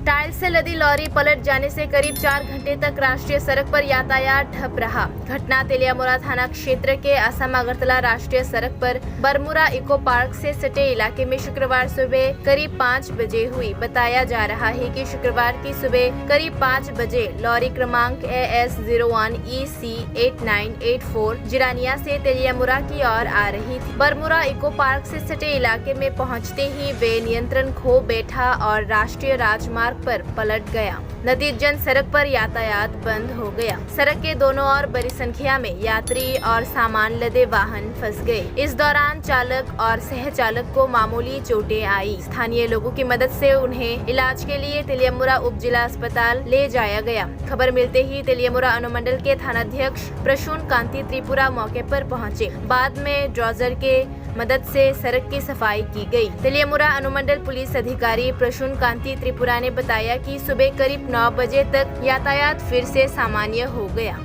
Tiles से लदी lorry पलट जाने से करीब 4 घंटे तक राष्ट्रीय सड़क पर यातायात ठप रहा। घटना तेलियामुरा थाना क्षेत्र के असम अगरतला राष्ट्रीय सड़क पर बरमुरा इको पार्क से सटे इलाके में शुक्रवार सुबह करीब 5 बजे हुई। बताया जा रहा है कि शुक्रवार की सुबह करीब 5 बजे लॉरी क्रमांक AS01 EC 8984 जिरानिया से तेलियामुरा की ओर आ रही थी। बरमुरा इको पार्क से सटे इलाके में पहुंचते ही वे नियंत्रण खो बैठा और राष्ट्रीय राजमार्ग पर पलट गया। नतीजतन सड़क पर यातायात बंद हो गया। सड़क के दोनों ओर बड़ी संख्या में यात्री और सामान लदे वाहन फंस गए। इस दौरान चालक और सह चालक को मामूली चोटें आई। स्थानीय लोगों की मदद से उन्हें इलाज के लिए तेलियामुरा उप जिला अस्पताल ले जाया गया। खबर मिलते ही तेलियामुरा अनुमंडल के थानाध्यक्ष प्रसून कांति त्रिपुरा मौके पर पहुंचे। बाद में ड्रोजर के मदद से सड़क की सफाई की गई। तेलियामुरा अनुमंडल पुलिस अधिकारी प्रसून कांति त्रिपुरा ने बताया कि सुबह करीब 9 बजे तक यातायात फिर से सामान्य हो गया।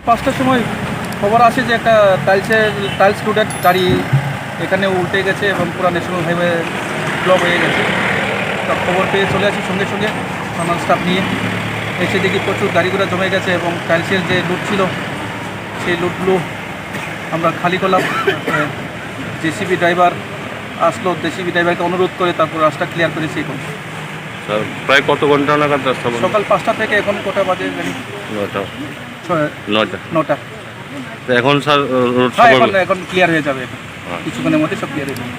5টার সময় খবর আসে যে একটা টাইলস লোডের গাড়ি এখানে উল্টে গেছে এবং পুরো ন্যাশনাল হাইওয়ে ব্লক হয়ে গেছে। তো খবর পেয়ে চলে আসি সঙ্গে সঙ্গে থানার স্টাফ নিয়ে এসে দেখি প্রচুর গাড়িগুলো জমে গেছে এবং টাইলসের যে লুট ছিল সেই লুটগুলো আমরা খালি করলাম। জেসিবি ড্রাইভার আসলো, জেসিবি ড্রাইভারকে অনুরোধ করে তারপর রাস্তা ক্লিয়ার করেছি। এখন প্রায় কত ঘন্টা নাগাদ রাস্তা বন্ধ? সকাল 5টা থেকে এখন কটা বাজে? 9টা। এখন স্যার রোড এখন ক্লিয়ার হয়ে যাবে, কিছুক্ষণের মধ্যে সব ক্লিয়ার হয়ে যাবে।